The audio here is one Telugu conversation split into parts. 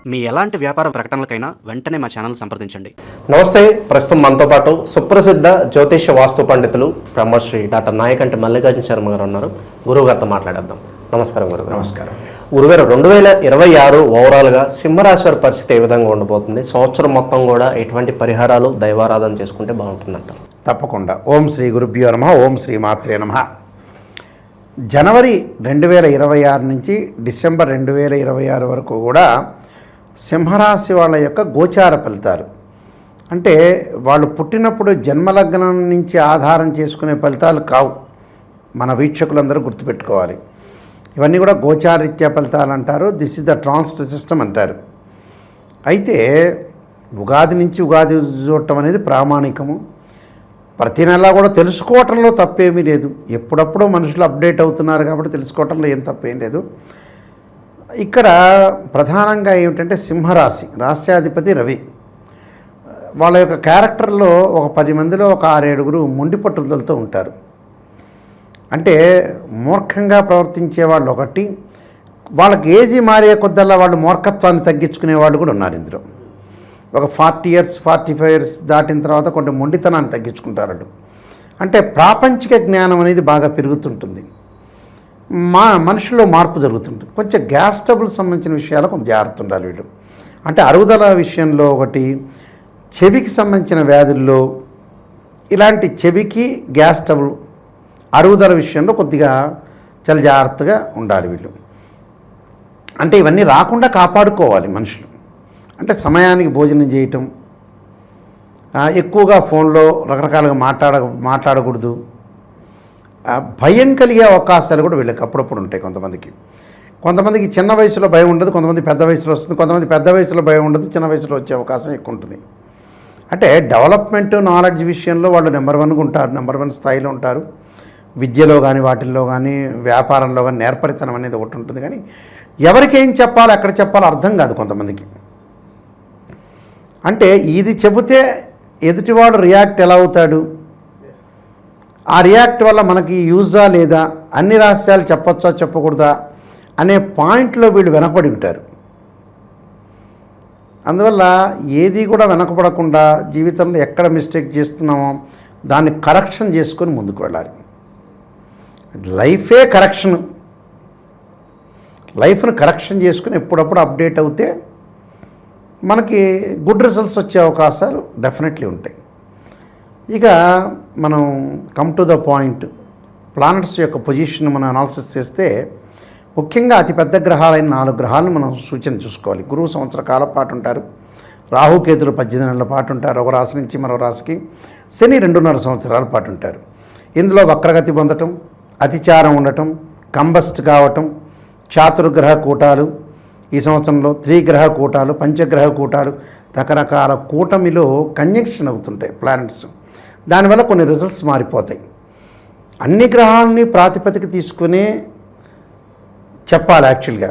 మీ ఎలాంటి వ్యాపార ప్రకటనలకైనా వెంటనే మా ఛానల్ సంప్రదించండి. నమస్తే. ప్రస్తుతం మనతో పాటు సుప్రసిద్ధ జ్యోతిష వాస్తు పండితులు బ్రహ్మశ్రీ డాక్టర్ నాయకంటి మల్లికార్జున శర్మ గారు ఉన్నారు. గురువు గారితో మాట్లాడేద్దాం. నమస్కారం గురుగారు. నమస్కారం గురుగారు. 2026 ఓవరాల్గా సింహరాశి వారి పరిస్థితి ఏ విధంగా ఉండబోతుంది? సంవత్సరం మొత్తం కూడా ఎటువంటి పరిహారాలు దైవారాధన చేసుకుంటే బాగుంటుందంటారు? తప్పకుండా. ఓం శ్రీ గురుభ్యో నమః. ఓం శ్రీ మాత్రే నమః. జనవరి 2026 నుంచి డిసెంబర్ 2026 వరకు కూడా సింహరాశి వాళ్ళ యొక్క గోచార ఫలితాలు, అంటే వాళ్ళు పుట్టినప్పుడు జన్మలగ్నం నుంచి ఆధారం చేసుకునే ఫలితాలు కావు. మన వీక్షకులందరూ గుర్తుపెట్టుకోవాలి. ఇవన్నీ కూడా గోచారీత్యా ఫలితాలు అంటారు. This is the transit system అంటారు. అయితే ఉగాది నుంచి ఉగాది చూడటం అనేది ప్రామాణికము. ప్రతి నెలా కూడా తెలుసుకోవటంలో తప్పేమీ లేదు. ఎప్పుడప్పుడు మనుషులు అప్డేట్ అవుతున్నారు కాబట్టి తెలుసుకోవటంలో ఏం తప్పేం లేదు. ఇక్కడ ప్రధానంగా ఏమిటంటే సింహరాశి రాశ్యాధిపతి రవి. వాళ్ళ యొక్క క్యారెక్టర్లో ఒక 10 మందిలో ఒక 6-7 మొండి పట్టుదలతో ఉంటారు. అంటే మూర్ఖంగా ప్రవర్తించే వాళ్ళు ఒకటి, వాళ్ళకి ఏజీ మారే కొద్దల్లా వాళ్ళు మూర్ఖత్వాన్ని తగ్గించుకునే వాళ్ళు కూడా ఉన్నారు. ఇందులో ఒక 40 years 45 years దాటిన తర్వాత కొంచెం మొండితనాన్ని తగ్గించుకుంటారు. అంటే ప్రాపంచిక జ్ఞానం అనేది బాగా పెరుగుతుంటుంది. మనుషుల్లో మార్పు జరుగుతుంటుంది. కొంచెం గ్యాస్ ట్రబుల్ సంబంధించిన విషయాలు కొంచెం జాగ్రత్త ఉండాలి వీళ్ళు. అంటే అరుగుదల విషయంలో ఒకటి, చెవికి సంబంధించిన వ్యాధుల్లో ఇలాంటి చెవికి గ్యాస్ ట్రబుల్, అరుగుదల విషయంలో కొద్దిగా చాలా జాగ్రత్తగా ఉండాలి వీళ్ళు. అంటే ఇవన్నీ రాకుండా కాపాడుకోవాలి మనుషులు. అంటే సమయానికి భోజనం చేయటం, ఎక్కువగా ఫోన్లో రకరకాలుగా మాట్లాడకూడదు. భయం కలిగే అవకాశాలు కూడా వీళ్ళకి అప్పుడప్పుడు ఉంటాయి. కొంతమందికి చిన్న వయసులో భయం ఉండదు, కొంతమంది పెద్ద వయసులో వస్తుంది, కొంతమంది పెద్ద వయసులో భయం ఉండదు, చిన్న వయసులో వచ్చే అవకాశం ఎక్కువ ఉంటుంది. అంటే డెవలప్మెంట్ నాలెడ్జ్ విషయంలో వాళ్ళు నెంబర్ 1గా ఉంటారు, నెంబర్ 1 స్థాయిలో ఉంటారు. విద్యలో కానీ వాటిల్లో కానీ వ్యాపారంలో కానీ నేర్పరితనం అనేది ఒకటి ఉంటుంది. కానీ ఎవరికి ఏం చెప్పాలో ఎక్కడ చెప్పాలో అర్థం కాదు కొంతమందికి. అంటే ఇది చెబితే ఎదుటివాడు రియాక్ట్ ఎలా అవుతాడు, ఆ రియాక్ట్ వల్ల మనకి యూజా లేదా, అన్ని రహస్యాలు చెప్పొచ్చా చెప్పకూడదా అనే పాయింట్లో వీళ్ళు వెనకబడి ఉంటారు. అందువల్ల ఏది కూడా వెనకబడకుండా జీవితంలో ఎక్కడ మిస్టేక్ చేస్తున్నామో దాన్ని కరెక్షన్ చేసుకొని ముందుకు వెళ్ళాలి. లైఫే కరెక్షను. లైఫ్ను కరెక్షన్ చేసుకుని ఎప్పుడప్పుడు అప్డేట్ అవుతే మనకి గుడ్ రిజల్ట్స్ వచ్చే అవకాశాలు డెఫినెట్లీ ఉంటాయి. ఇక మనం come to the point. Planets యొక్క పొజిషన్ మనం అనాలిసిస్ చేస్తే ముఖ్యంగా అతిపెద్ద గ్రహాలైన 4 గ్రహాలను మనం సూచన చూసుకోవాలి. గురువు సంవత్సర కాలం పాటు ఉంటారు, రాహుకేతులు 18 నెలల పాటు ఉంటారు ఒక రాశి నుంచి మరో రాశికి, శని 2.5 సంవత్సరాల పాటు ఉంటారు. ఇందులో వక్రగతి పొందటం, అతిచారం ఉండటం, కంబస్ట్ కావటం, చాతుర్గ్రహ కూటాలు, ఈ సంవత్సరంలో 3 గ్రహ కూటాలు, పంచగ్రహ కూటాలు, రకరకాల కూటమిలో కంజంక్షన్ అవుతుంటాయి ప్లానెట్స్. దానివల్ల కొన్ని రిజల్ట్స్ మారిపోతాయి. అన్ని గ్రహాలని ప్రాతిపదిక తీసుకునే చెప్పాలి యాక్చువల్గా.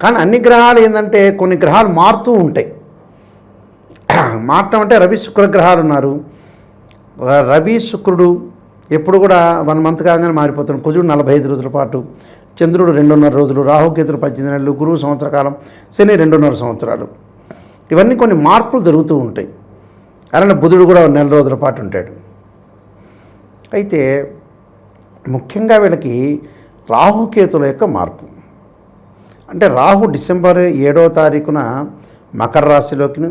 కానీ అన్ని గ్రహాలు ఏంటంటే కొన్ని గ్రహాలు మారుతూ ఉంటాయి. మారటం అంటే రవి శుక్ర గ్రహాలు ఉన్నారు. రవి శుక్రుడు ఎప్పుడు కూడా 1 month కాగానే మారిపోతున్నాడు. కుజుడు 45 రోజుల పాటు, చంద్రుడు 2.5 రోజులు, రాహుకేతులు 18 నెలలు, గురువు సంవత్సర కాలం, శని 2.5 సంవత్సరాలు. ఇవన్నీ కొన్ని మార్పులు జరుగుతూ ఉంటాయి. అలానే బుధుడు కూడా 1 నెల రోజుల పాటు ఉంటాడు. అయితే ముఖ్యంగా వీళ్ళకి రాహుకేతుల యొక్క మార్పు, అంటే రాహు డిసెంబర్ 7వ తారీఖున మకర రాశిలోకి,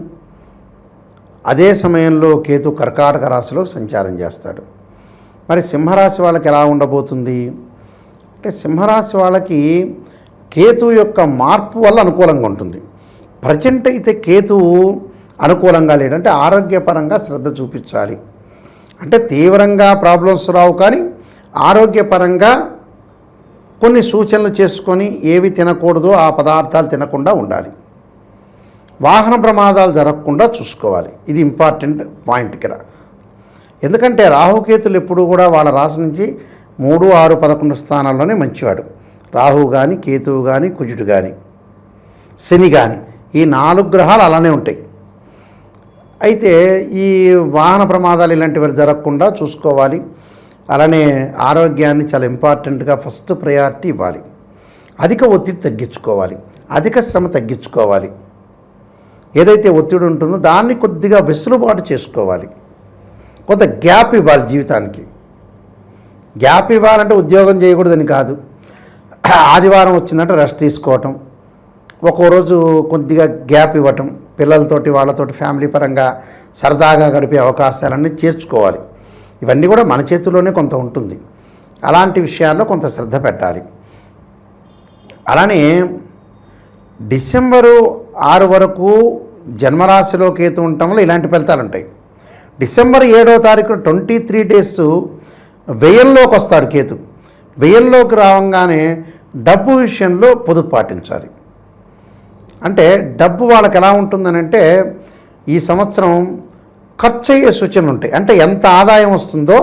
అదే సమయంలో కేతు కర్కాటక రాశిలో సంచారం చేస్తాడు. మరి సింహరాశి వాళ్ళకి ఎలా ఉండబోతుంది అంటే, సింహరాశి వాళ్ళకి కేతు యొక్క మార్పు వల్ల అనుకూలంగా ఉంటుంది. ప్రజెంట్ అయితే కేతువు అనుకూలంగా లేడంటే ఆరోగ్యపరంగా శ్రద్ధ చూపించాలి. అంటే తీవ్రంగా ప్రాబ్లమ్స్ రావు, కానీ ఆరోగ్యపరంగా కొన్ని సూచనలు చేసుకొని ఏవి తినకూడదో ఆ పదార్థాలు తినకుండా ఉండాలి. వాహన ప్రమాదాలు జరగకుండా చూసుకోవాలి. ఇది ఇంపార్టెంట్ పాయింట్ ఇక్కడ. ఎందుకంటే రాహుకేతులు ఎప్పుడు కూడా వాళ్ళ రాశి నుంచి 3, 6, 11 స్థానాల్లోనే మంచివాడు. రాహు కానీ, కేతువు కానీ, కుజుడు కానీ, శని కానీ, ఈ 4 గ్రహాలు అలానే ఉంటాయి. అయితే ఈ వాహన ప్రమాదాలు ఇలాంటివి జరగకుండా చూసుకోవాలి. అలానే ఆరోగ్యాన్ని చాలా ఇంపార్టెంట్గా ఫస్ట్ ప్రయారిటీ ఇవ్వాలి. అధిక ఒత్తిడి తగ్గించుకోవాలి, అధిక శ్రమ తగ్గించుకోవాలి. ఏదైతే ఒత్తిడి ఉంటుందో దాన్ని కొద్దిగా వెసులుబాటు చేసుకోవాలి. కొంత గ్యాప్ ఇవ్వాలి జీవితానికి. గ్యాప్ ఇవ్వాలంటే ఉద్యోగం చేయకూడదని కాదు, ఆదివారం వచ్చిందంటే రెస్ట్ తీసుకోవటం, ఒక్కో రోజు కొద్దిగా గ్యాప్ ఇవ్వటం, పిల్లలతోటి వాళ్ళతోటి ఫ్యామిలీ పరంగా సరదాగా గడిపే అవకాశాలన్నీ చేర్చుకోవాలి. ఇవన్నీ కూడా మన చేతుల్లోనే కొంత ఉంటుంది. అలాంటి విషయాల్లో కొంత శ్రద్ధ పెట్టాలి. అలానే డిసెంబరు 6 వరకు జన్మరాశిలో కేతు ఉండటం వల్ల ఇలాంటి ఫలితాలు ఉంటాయి. డిసెంబర్ 7వ తారీఖు 23 డేస్ వ్యయంలోకి వస్తాడు కేతు. వ్యయంలోకి రావంగానే డబ్బు విషయంలో పొదుపు పాటించాలి. అంటే డబ్బు వాళ్ళకి ఎలా ఉంటుందనంటే ఈ సంవత్సరం ఖర్చు అయ్యే సూచనలు ఉంటాయి. అంటే ఎంత ఆదాయం వస్తుందో,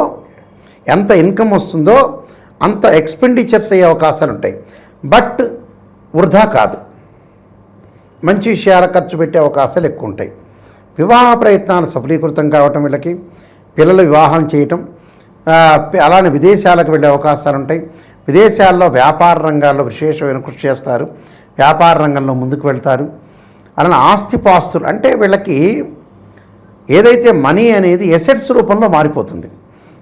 ఎంత ఇన్కమ్ వస్తుందో అంత ఎక్స్పెండిచర్స్ అయ్యే అవకాశాలు ఉంటాయి. బట్ వృధా కాదు, మంచి విషయాలకు ఖర్చు పెట్టే అవకాశాలు ఎక్కువ ఉంటాయి. వివాహ ప్రయత్నాలు సఫలీకృతం కావటం, వీళ్ళకి పిల్లల వివాహం చేయటం, అలానే విదేశాలకు వెళ్ళే అవకాశాలు ఉంటాయి. విదేశాల్లో వ్యాపార రంగాల్లో విశేషమైన కృషి చేస్తారు, వ్యాపార రంగంలో ముందుకు వెళ్తారు. అలానే ఆస్తిపాస్తులు అంటే వీళ్ళకి ఏదైతే మనీ అనేది ఎసెట్స్ రూపంలో మారిపోతుంది,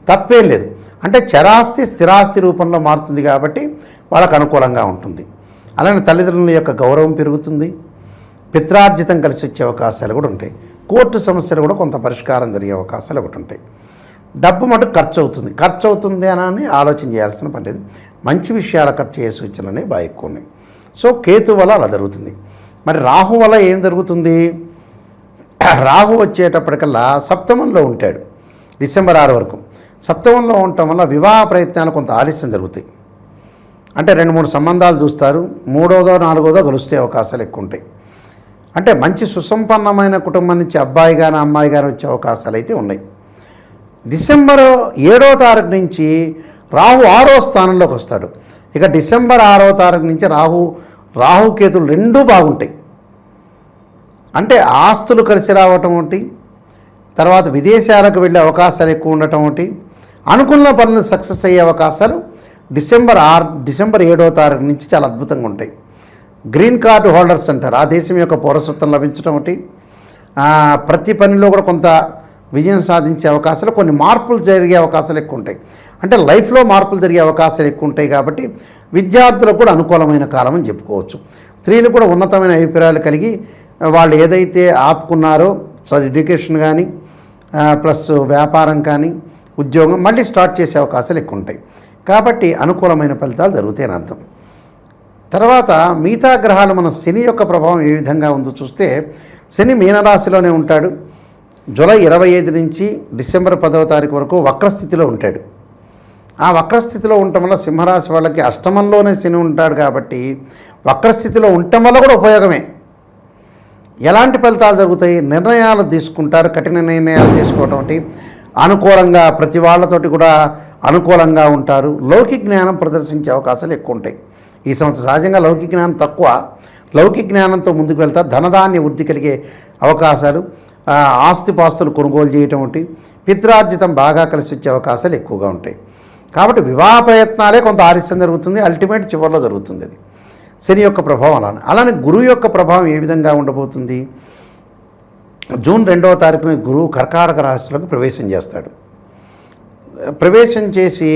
తప్పేం లేదు. అంటే చరాస్తి స్థిరాస్తి రూపంలో మారుతుంది కాబట్టి వాళ్ళకు అనుకూలంగా ఉంటుంది. అలానే తల్లిదండ్రుల యొక్క గౌరవం పెరుగుతుంది, పిత్రార్జితం కలిసి వచ్చే అవకాశాలు కూడా ఉంటాయి. కోర్టు సమస్యలు కూడా కొంత పరిష్కారం జరిగే అవకాశాలు ఒకటి ఉంటాయి. డబ్బు మటుకు ఖర్చు అవుతుంది అని ఆలోచన చేయాల్సిన పని లేదు. మంచి విషయాల ఖర్చు అయ్యే సూచనలు అనేవి బాగా ఎక్కువ ఉన్నాయి. సో కేతు వల్ల అలా జరుగుతుంది. మరి రాహు వల్ల ఏం జరుగుతుంది? రాహు వచ్చేటప్పటికల్లా సప్తమంలో ఉంటాడు డిసెంబర్ 6 వరకు. సప్తమంలో ఉండటం వల్ల వివాహ ప్రయత్నాలు కొంత ఆలస్యం జరుగుతాయి. అంటే 2-3 సంబంధాలు చూస్తారు, 3వదో 4వదో కలుస్తే అవకాశాలు ఎక్కువ ఉంటాయి. అంటే మంచి సుసంపన్నమైన కుటుంబం నుంచి అబ్బాయి కానీ అమ్మాయి కానీ వచ్చే అవకాశాలు అయితే ఉన్నాయి. డిసెంబర్ 7వ తారీఖు నుంచి రాహు 6వ స్థానంలోకి వస్తాడు. ఇక డిసెంబర్ 6వ తారీఖు నుంచి రాహుకేతులు రెండూ బాగుంటాయి. అంటే ఆస్తులు కలిసి రావటం ఒకటి, తర్వాత విదేశాలకు వెళ్ళే అవకాశాలు ఎక్కువ ఉండటం ఒకటి, అనుకున్న పనులు సక్సెస్ అయ్యే అవకాశాలు డిసెంబర్ 7వ తారీఖు నుంచి చాలా అద్భుతంగా ఉంటాయి. గ్రీన్ కార్డు హోల్డర్స్ అంటారు, ఆ దేశం యొక్క పౌరసత్వం లభించడం ఒకటి, ప్రతి పనిలో కూడా కొంత విజయం సాధించే అవకాశాలు, కొన్ని మార్పులు జరిగే అవకాశాలు ఎక్కువ ఉంటాయి. అంటే లైఫ్లో మార్పులు జరిగే అవకాశాలు ఎక్కువ ఉంటాయి. కాబట్టి విద్యార్థులకు కూడా అనుకూలమైన కాలం అని చెప్పుకోవచ్చు. స్త్రీలు కూడా ఉన్నతమైన అభిప్రాయాలు కలిగి వాళ్ళు ఏదైతే ఆపుకున్నారో ఎడ్యుకేషన్ కానీ ప్లస్ వ్యాపారం కానీ ఉద్యోగం మళ్ళీ స్టార్ట్ చేసే అవకాశాలు ఎక్కువ ఉంటాయి. కాబట్టి అనుకూలమైన ఫలితాలు జరుగుతాయని అర్థం. తర్వాత మిగతా గ్రహాలు మన శని యొక్క ప్రభావం ఏ విధంగా ఉందో చూస్తే, శని మీనరాశిలోనే ఉంటాడు. జూలై 25 నుంచి డిసెంబర్ 10వ తారీఖు వరకు వక్రస్థితిలో ఉంటాడు. ఆ వక్రస్థితిలో ఉండటం వల్ల సింహరాశి వాళ్ళకి అష్టమంలోనే శని ఉంటాడు కాబట్టి వక్రస్థితిలో ఉండటం వల్ల కూడా ఉపయోగమే. ఎలాంటి ఫలితాలు జరుగుతాయి? నిర్ణయాలు తీసుకుంటారు, కఠిన నిర్ణయాలు తీసుకోవటం ఒకటి, అనుకూలంగా ప్రతి వాళ్ళతోటి కూడా అనుకూలంగా ఉంటారు. లౌకిక జ్ఞానం ప్రదర్శించే అవకాశాలు ఎక్కువ ఉంటాయి. ఈ సంవత్సరం సహజంగా లౌకిక జ్ఞానం తక్కువ, లౌకిక జ్ఞానంతో ముందుకు వెళ్తారు. ధనధాన్య వృద్ధి కలిగే అవకాశాలు, ఆస్తిపాస్తులు కొనుగోలు చేయటం ఒకటి, పిత్రార్జితం బాగా కలిసి వచ్చే అవకాశాలు ఎక్కువగా ఉంటాయి. కాబట్టి వివాహ ప్రయత్నాలే కొంత ఆలస్యం జరుగుతుంది, అల్టిమేట్ చివరిలో జరుగుతుంది. అది శని యొక్క ప్రభావం. అలానే గురువు యొక్క ప్రభావం ఏ విధంగా ఉండబోతుంది? జూన్ 2వ తారీఖున గురువు కర్కాటక రాశిలోకి ప్రవేశం చేస్తాడు. ప్రవేశం చేసి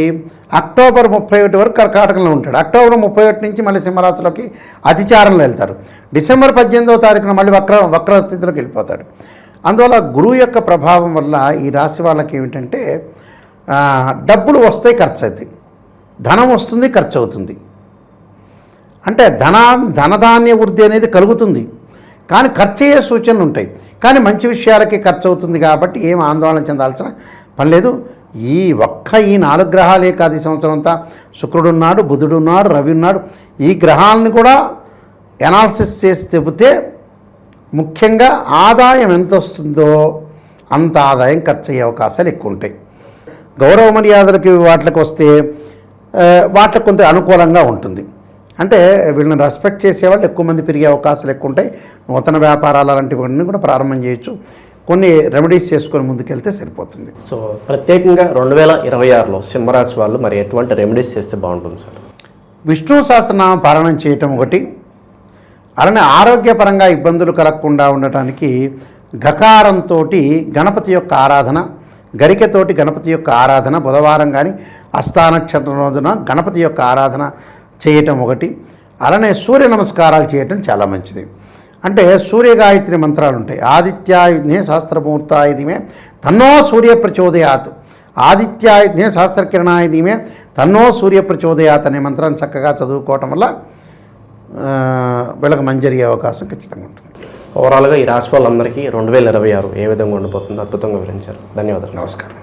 అక్టోబర్ 31 వరకు కర్కాటకంలో ఉంటాడు. అక్టోబర్ 31 నుంచి మళ్ళీ సింహరాశిలోకి అతిచారంలో వెళ్తారు. డిసెంబర్ 18వ తారీఖున మళ్ళీ వక్ర స్థితిలోకి వెళ్ళిపోతాడు. అందువల్ల గురువు యొక్క ప్రభావం వల్ల ఈ రాశి వాళ్ళకి ఏమిటంటే డబ్బులు వస్తాయి, ఖర్చు అవుతాయి, ధనం వస్తుంది, ఖర్చు అవుతుంది. అంటే ధనధాన్య వృద్ధి అనేది కలుగుతుంది, కానీ ఖర్చు అయ్యే సూచనలు ఉంటాయి. కానీ మంచి విషయాలకి ఖర్చు అవుతుంది కాబట్టి ఏం ఆందోళన చెందాల్సిన పని లేదు. ఈ 4 గ్రహాలే కాదు, ఈ సంవత్సరం అంతా శుక్రుడు ఉన్నాడు, బుధుడు ఉన్నాడు, రవి ఉన్నాడు. ఈ గ్రహాలను కూడా ఎనాలిసిస్ చేసి చెబితే ముఖ్యంగా ఆదాయం ఎంత వస్తుందో అంత ఆదాయం ఖర్చు అయ్యే అవకాశాలు ఎక్కువ ఉంటాయి. గౌరవ మర్యాదలకి వాటికి వస్తే వాటికి కొంత అనుకూలంగా ఉంటుంది. అంటే వీళ్ళని రెస్పెక్ట్ చేసేవాళ్ళు ఎక్కువ మంది పెరిగే అవకాశాలు ఎక్కువ ఉంటాయి. నూతన వ్యాపారాలు అలాంటివన్నీ కూడా ప్రారంభం చేయొచ్చు. కొన్ని రెమెడీస్ చేసుకొని ముందుకెళ్తే సరిపోతుంది. సో ప్రత్యేకంగా 2026లో సింహరాశి వాళ్ళు మరి ఎటువంటి రెమెడీస్ చేస్తే బాగుంటుంది సార్? విష్ణు సహస్రనామ పారాయణం చేయటం ఒకటి, అలానే ఆరోగ్యపరంగా ఇబ్బందులు కలగకుండా ఉండటానికి గకారంతో గణపతి యొక్క ఆరాధన, గరికతోటి గణపతి యొక్క ఆరాధన, బుధవారం కానీ హస్తానక్షత్రం రోజున గణపతి యొక్క ఆరాధన చేయటం ఒకటి. అలానే సూర్య నమస్కారాలు చేయటం చాలా మంచిది. అంటే సూర్యగాయత్రి మంత్రాలు ఉంటాయి. ఆదిత్యాయుధ్నే సహస్రమూర్తాయ ధీమే తన్నో సూర్య ప్రచోదయాత్, ఆదిత్యాయుధ్నే సహస్రకిరణాయ ధీమే తన్నో సూర్య ప్రచోదయాత్ అనే మంత్రాన్ని చక్కగా చదువుకోవటం వల్ల వీళ్ళకి మంచి జరిగే అవకాశం ఖచ్చితంగా ఉంటుంది. ఓవరాల్గా ఈ రాశి వాళ్ళందరికీ 2026 ఏ విధంగా ఉండిపోతుందో అద్భుతంగా వివరించారు. ధన్యవాదాలు. నమస్కారం.